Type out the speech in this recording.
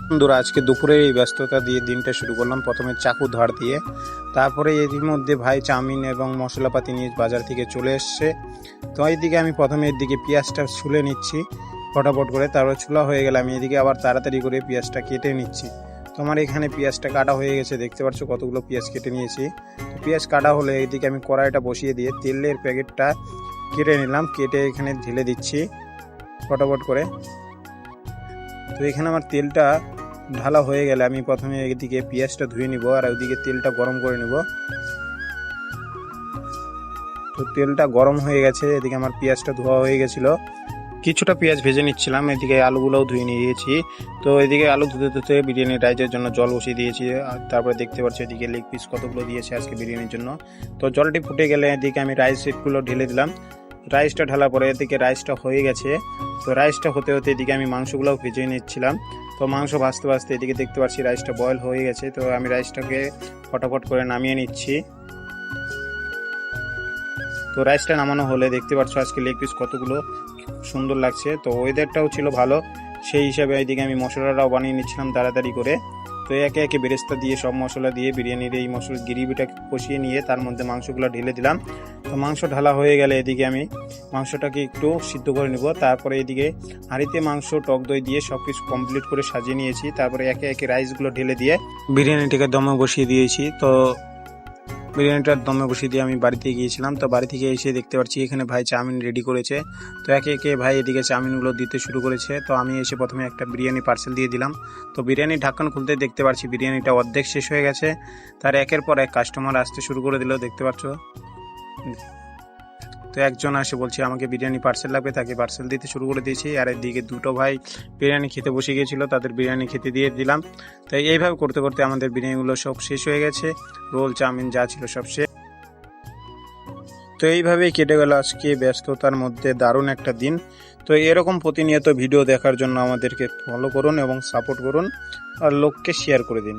বন্ধুরা, আজকে দুপুরে এই ব্যস্ততা দিয়ে দিনটা শুরু করলাম। প্রথমে চাকু ধার দিয়ে, তারপরে এর মধ্যে ভাই চাউমিন এবং মশলাপাতি নিয়ে বাজার থেকে চলে এসছে। তো এইদিকে আমি প্রথমে এর দিকে পেঁয়াজটা ছুলে নিচ্ছি ফটাফট করে, তারপর ছুলা হয়ে গেলে আমি এদিকে আবার তাড়াতাড়ি করে পেঁয়াজটা কেটে নিচ্ছি। তো আমার এখানে পেঁয়াজটা কাটা হয়ে গেছে, দেখতে পাচ্ছ কতগুলো পেঁয়াজ কেটে নিয়েছি। তো পেঁয়াজ কাটা হলে এইদিকে আমি কড়াইটা বসিয়ে দিয়ে তেলের প্যাকেটটা কেটে নিলাম, কেটে এখানে ঢেলে দিচ্ছি ফটাফট করে। তো এখানে আমার তেলটা ঢালা হয়ে গেলে আমি প্রথমে এদিকে পেঁয়াজটা ধুয়ে নিব আর ওইদিকে তেলটা গরম করে নিব। তো তেলটা গরম হয়ে গেছে, এদিকে আমার পেঁয়াজটা ধোয়া হয়ে গেছিলো, কিছুটা পেঁয়াজ ভেজে নিচ্ছিলাম। এদিকে আলুগুলোও ধুয়ে নিয়েছি। তো এদিকে আলু ধুতে ধুতে বিরিয়ানি রাইসের জন্য জল বসিয়ে দিয়েছি। আর তারপরে দেখতে পাচ্ছি এদিকে লেগ পিস কতগুলো দিয়েছে আজকে বিরিয়ানির জন্য। তো জলটি ফুটে গেলে এদিকে আমি রাইস সেটগুলো ঢেলে দিলাম। রাইসটা ঢালা পরে এদিকে রাইসটা হয়ে গেছে। তো রাইসটা হতে হতে এদিকে আমি মাংসগুলোও ভেজে নিচ্ছিলাম। তো মাংস ভাজতে ভাজতে এদিকে দেখতে পাচ্ছি রাইসটা বয়েল হয়ে গেছে। তো আমি রাইসটাকে ফটাফট করে নামিয়ে নিচ্ছি। তো রাইসটা নামানো হলে দেখতে পাচ্ছ আজকে লেগ পিস কতগুলো সুন্দর লাগছে। তো ওয়েদারটাও ছিল ভালো, সেই হিসাবে এইদিকে আমি মশলাটাও বানিয়ে নিচ্ছিলাম তাড়াতাড়ি করে। তো একে একে বেরেস্তা দিয়ে সব মশলা দিয়ে বিরিয়ানির এই মশলা গ্রেভিটা কষিয়ে নিয়ে তার মধ্যে মাংসগুলো ঢেলে দিলাম। তো মাংস ঢালা হয়ে গেলে এদিকে আমি মাংসটাকে একটু সিদ্ধ করে নিব। তারপরে এদিকে হাঁড়িতে মাংস টক দই দিয়ে সব কিছু কমপ্লিট করে সাজিয়ে নিয়েছি। তারপরে একে একে রাইসগুলো ঢেলে দিয়ে বিরিয়ানিটাকে দমে বসিয়ে দিয়েছি। তো বিরিয়ানিটার দমে বসিয়ে দিয়ে আমি বাড়িতে গিয়েছিলাম। তো বাড়ি থেকে এসে দেখতে পাচ্ছি এখানে ভাই চাউমিন রেডি করেছে। তো একে একে ভাই এদিকে চাউমিনগুলো দিতে শুরু করেছে। তো আমি এসে প্রথমে একটা বিরিয়ানি পার্সেল দিয়ে দিলাম। তো বিরিয়ানির ঢাকন খুলতে দেখতে পাচ্ছি বিরিয়ানিটা অর্ধেক শেষ হয়ে গেছে। তার একের পর এক কাস্টমার আসতে শুরু করে দিল, দেখতে পাচ্ছ। তো একজন আসে বলছে আমাকে বিরিয়ানি পার্সেল লাগবে, তাকে পার্সেল দিতে শুরু করে দিয়েছি। আর এদিকে দুটো ভাই বিরিয়ানি খেতে বসে গিয়েছিল, তাদের বিরিয়ানি খেতে দিয়ে দিলাম। তাই এইভাবে করতে করতে আমাদের বিরিয়ানিগুলো সব শেষ হয়ে গেছে, রোল চাউমিন যা ছিল সব শেষ। তো এইভাবেই কেটে গেল আজকে ব্যস্ততার মধ্যে দারুণ একটা দিন। তো এরকম প্রতিনিয়ত ভিডিও দেখার জন্য আমাদেরকে ফলো করুন এবং সাপোর্ট করুন আর লোককে শেয়ার করে দিন।